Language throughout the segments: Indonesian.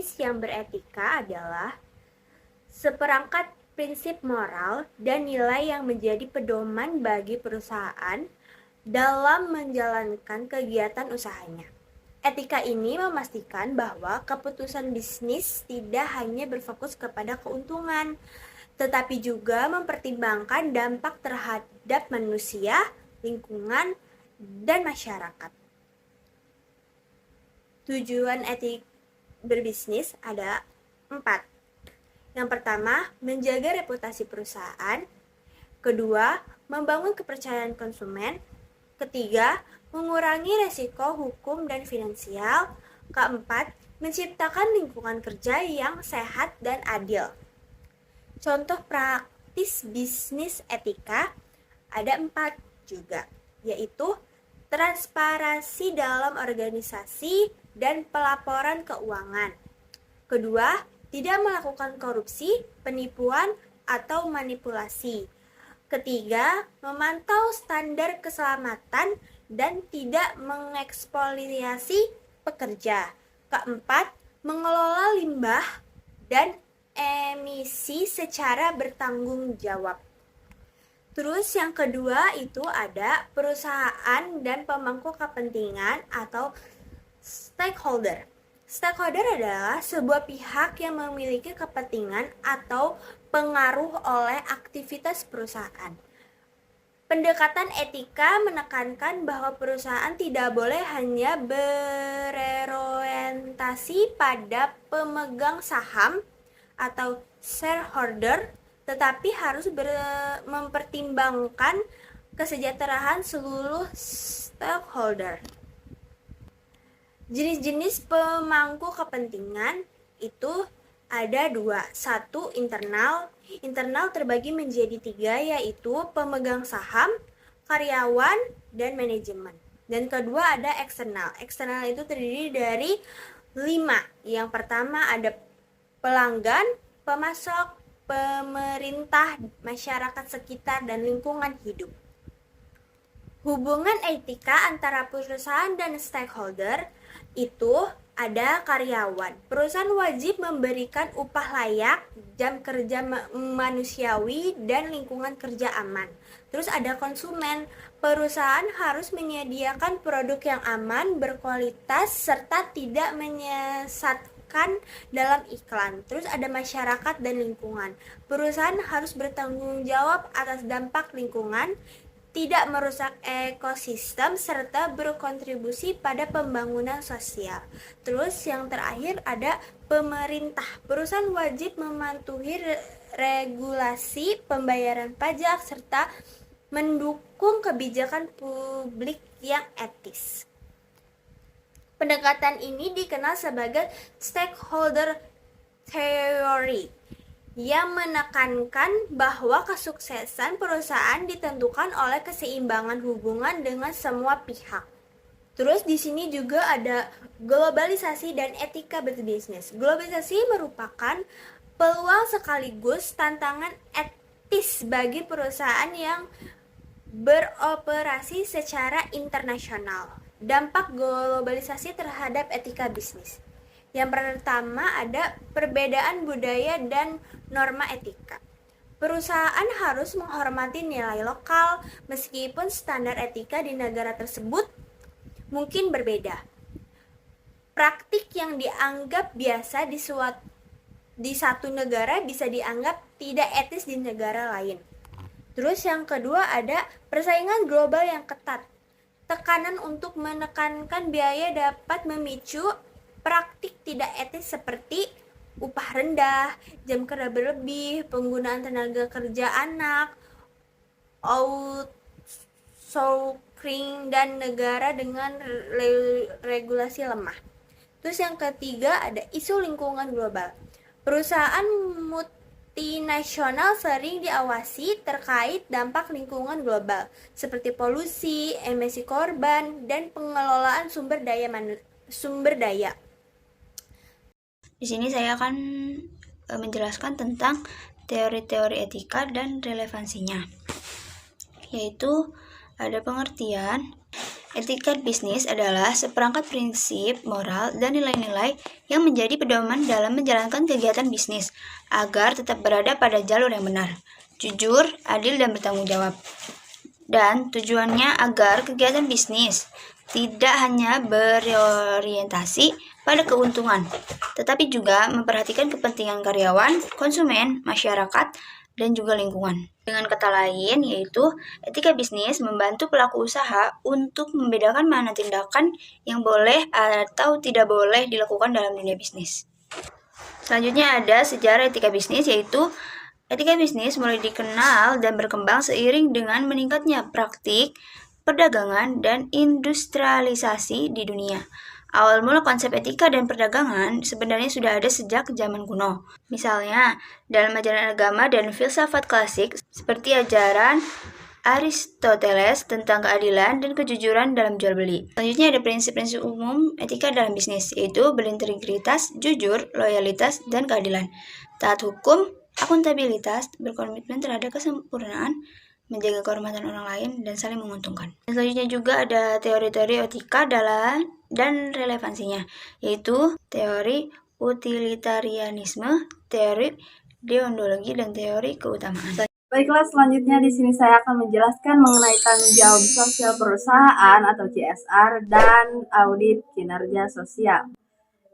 bisnis yang beretika adalah seperangkat prinsip moral dan nilai yang menjadi pedoman bagi perusahaan dalam menjalankan kegiatan usahanya. Etika ini memastikan bahwa keputusan bisnis tidak hanya berfokus kepada keuntungan, tetapi juga mempertimbangkan dampak terhadap manusia, lingkungan, dan masyarakat. Tujuan etik berbisnis ada 4. Yang pertama, menjaga reputasi perusahaan. Kedua, membangun kepercayaan konsumen. Ketiga, mengurangi resiko hukum dan finansial. Keempat, menciptakan lingkungan kerja yang sehat dan adil. Contoh praktis bisnis etika ada 4 juga, yaitu transparansi dalam organisasi dan pelaporan keuangan. Kedua, tidak melakukan korupsi, penipuan, atau manipulasi. Ketiga, memantau standar keselamatan dan tidak mengeksploitasi pekerja. Keempat, mengelola limbah dan emisi secara bertanggung jawab. Terus yang kedua itu ada perusahaan dan pemangku kepentingan atau stakeholder. Stakeholder adalah sebuah pihak yang memiliki kepentingan atau pengaruh oleh aktivitas perusahaan. Pendekatan etika menekankan bahwa perusahaan tidak boleh hanya berorientasi pada pemegang saham atau shareholder, tetapi harus mempertimbangkan kesejahteraan seluruh stakeholder. Jenis-jenis pemangku kepentingan itu ada 2. 1. Internal. Internal terbagi menjadi 3, yaitu pemegang saham, karyawan, dan manajemen. Dan kedua ada eksternal. Eksternal itu terdiri dari 5. Yang pertama ada pelanggan, pemasok, pemerintah, masyarakat sekitar, dan lingkungan hidup. Hubungan etika antara perusahaan dan stakeholder itu ada karyawan. Perusahaan wajib memberikan upah layak, jam kerja manusiawi, dan lingkungan kerja aman. Terus ada konsumen. Perusahaan harus menyediakan produk yang aman, berkualitas, serta tidak menyesatkan dalam iklan. Terus ada masyarakat dan lingkungan. Perusahaan harus bertanggung jawab atas dampak lingkungan, tidak merusak ekosistem, serta berkontribusi pada pembangunan sosial. Terus yang terakhir ada pemerintah. Perusahaan wajib mematuhi regulasi pembayaran pajak serta mendukung kebijakan publik yang etis. Pendekatan ini dikenal sebagai stakeholder theory, yang menekankan bahwa kesuksesan perusahaan ditentukan oleh keseimbangan hubungan dengan semua pihak. Terus di sini juga ada globalisasi dan etika berbisnis. Globalisasi merupakan peluang sekaligus tantangan etis bagi perusahaan yang beroperasi secara internasional. Dampak globalisasi terhadap etika bisnis. Yang pertama ada perbedaan budaya dan norma etika. Perusahaan harus menghormati nilai lokal meskipun standar etika di negara tersebut mungkin berbeda. Praktik yang dianggap biasa di satu negara bisa dianggap tidak etis di negara lain. Terus yang kedua ada persaingan global yang ketat. Tekanan untuk menekankan biaya dapat memicu praktik tidak etis seperti upah rendah, jam kerja berlebih, penggunaan tenaga kerja anak, outsourcing, dan negara dengan regulasi lemah. Terus yang ketiga ada isu lingkungan global. Perusahaan multinasional sering diawasi terkait dampak lingkungan global, seperti polusi, emisi karbon, dan pengelolaan sumber daya. Di sini saya akan menjelaskan tentang teori-teori etika dan relevansinya, yaitu ada pengertian Etika bisnis adalah seperangkat prinsip, moral, dan nilai-nilai yang menjadi pedoman dalam menjalankan kegiatan bisnis agar tetap berada pada jalur yang benar, jujur, adil, dan bertanggung jawab. Dan tujuannya agar kegiatan bisnis tidak hanya berorientasi pada keuntungan, tetapi juga memperhatikan kepentingan karyawan, konsumen, masyarakat, dan juga lingkungan. Dengan kata lain, yaitu etika bisnis membantu pelaku usaha untuk membedakan mana tindakan yang boleh atau tidak boleh dilakukan dalam dunia bisnis. Selanjutnya ada sejarah etika bisnis, yaitu etika bisnis mulai dikenal dan berkembang seiring dengan meningkatnya praktik perdagangan dan industrialisasi di dunia. Awal mula konsep etika dan perdagangan sebenarnya sudah ada sejak zaman kuno. Misalnya, dalam ajaran agama dan filsafat klasik seperti ajaran Aristoteles tentang keadilan dan kejujuran dalam jual beli. Selanjutnya ada prinsip-prinsip umum etika dalam bisnis, yaitu berintegritas, jujur, loyalitas, dan keadilan. Taat hukum, akuntabilitas, berkomitmen terhadap kesempurnaan, menjaga kehormatan orang lain, dan saling menguntungkan. Dan selanjutnya juga ada teori-teori etika dan relevansinya, yaitu teori utilitarianisme, teori deontologi, dan teori keutamaan. Baiklah, selanjutnya di sini saya akan menjelaskan mengenai tanggung jawab sosial perusahaan atau CSR dan audit kinerja sosial.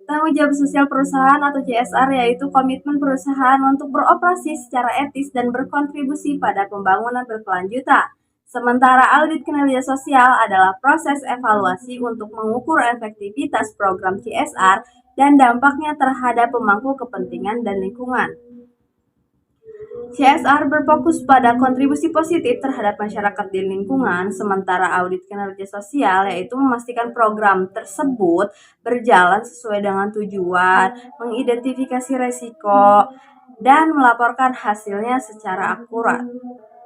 Tanggung jawab sosial perusahaan atau CSR yaitu komitmen perusahaan untuk beroperasi secara etis dan berkontribusi pada pembangunan berkelanjutan. Sementara audit kinerja sosial adalah proses evaluasi untuk mengukur efektivitas program CSR dan dampaknya terhadap pemangku kepentingan dan lingkungan. CSR berfokus pada kontribusi positif terhadap masyarakat di lingkungan, sementara audit kinerja sosial yaitu memastikan program tersebut berjalan sesuai dengan tujuan, mengidentifikasi resiko, dan melaporkan hasilnya secara akurat.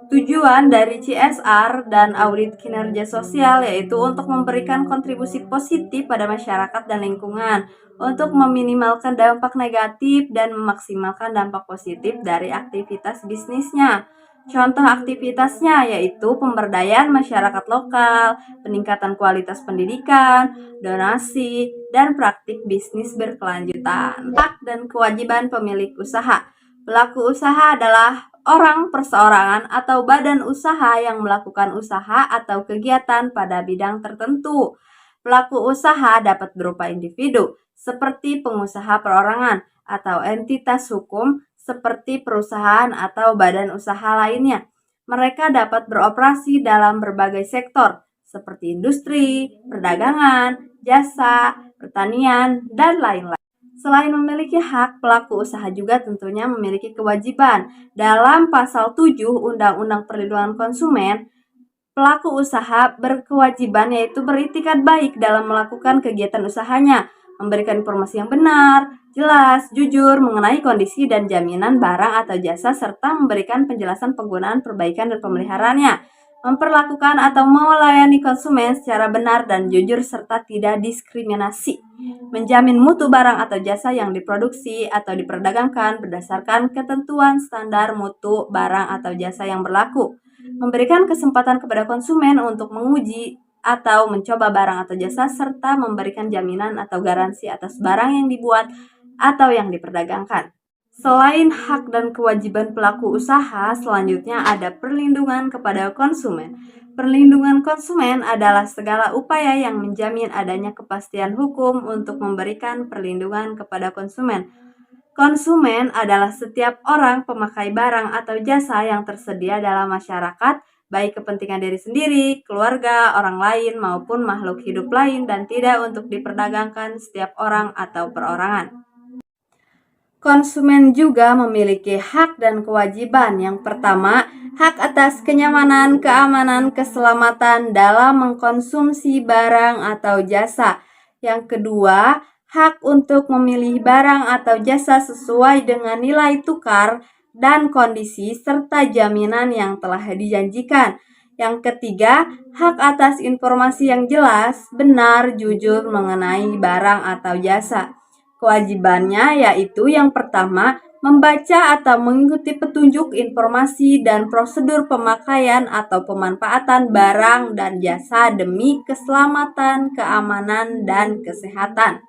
Tujuan dari CSR dan audit kinerja sosial yaitu untuk memberikan kontribusi positif pada masyarakat dan lingkungan, untuk meminimalkan dampak negatif dan memaksimalkan dampak positif dari aktivitas bisnisnya. Contoh aktivitasnya yaitu pemberdayaan masyarakat lokal, peningkatan kualitas pendidikan, donasi, dan praktik bisnis berkelanjutan. Hak dan kewajiban pemilik usaha. Pelaku usaha adalah orang perseorangan atau badan usaha yang melakukan usaha atau kegiatan pada bidang tertentu. Pelaku usaha dapat berupa individu, seperti pengusaha perorangan, atau entitas hukum, seperti perusahaan atau badan usaha lainnya. Mereka dapat beroperasi dalam berbagai sektor, seperti industri, perdagangan, jasa, pertanian, dan lain-lain. Selain memiliki hak, pelaku usaha juga tentunya memiliki kewajiban. Dalam pasal 7 Undang-Undang Perlindungan Konsumen, pelaku usaha berkewajiban yaitu beritikat baik dalam melakukan kegiatan usahanya, memberikan informasi yang benar, jelas, jujur mengenai kondisi dan jaminan barang atau jasa, serta memberikan penjelasan penggunaan, perbaikan, dan pemeliharaannya, memperlakukan atau melayani konsumen secara benar dan jujur serta tidak diskriminasi, menjamin mutu barang atau jasa yang diproduksi atau diperdagangkan berdasarkan ketentuan standar mutu barang atau jasa yang berlaku, memberikan kesempatan kepada konsumen untuk menguji atau mencoba barang atau jasa, serta memberikan jaminan atau garansi atas barang yang dibuat atau yang diperdagangkan. Selain hak dan kewajiban pelaku usaha, selanjutnya ada perlindungan kepada konsumen. Perlindungan konsumen adalah segala upaya yang menjamin adanya kepastian hukum untuk memberikan perlindungan kepada konsumen. Konsumen adalah setiap orang pemakai barang atau jasa yang tersedia dalam masyarakat, baik kepentingan diri sendiri, keluarga, orang lain, maupun makhluk hidup lain, dan tidak untuk diperdagangkan setiap orang atau perorangan. Konsumen juga memiliki hak dan kewajiban. Yang pertama, hak atas kenyamanan, keamanan, keselamatan dalam mengkonsumsi barang atau jasa. Yang kedua, hak untuk memilih barang atau jasa sesuai dengan nilai tukar dan kondisi serta jaminan yang telah dijanjikan. Yang ketiga, hak atas informasi yang jelas, benar, jujur mengenai barang atau jasa. Kewajibannya yaitu yang pertama, membaca atau mengikuti petunjuk informasi dan prosedur pemakaian atau pemanfaatan barang dan jasa demi keselamatan, keamanan, dan kesehatan.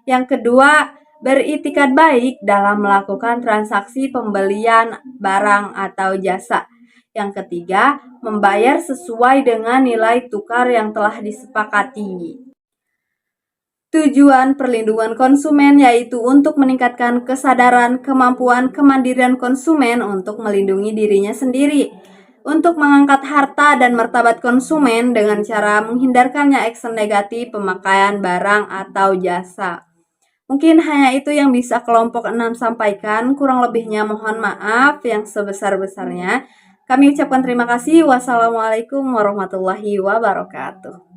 Yang kedua, beritikad baik dalam melakukan transaksi pembelian barang atau jasa. Yang ketiga, membayar sesuai dengan nilai tukar yang telah disepakati. Tujuan perlindungan konsumen yaitu untuk meningkatkan kesadaran, kemampuan, kemandirian konsumen untuk melindungi dirinya sendiri, untuk mengangkat harta dan martabat konsumen dengan cara menghindarkannya action negatif pemakaian barang atau jasa. Mungkin hanya itu yang bisa kelompok 6 sampaikan, kurang lebihnya mohon maaf yang sebesar-besarnya. Kami ucapkan terima kasih. Wassalamualaikum warahmatullahi wabarakatuh.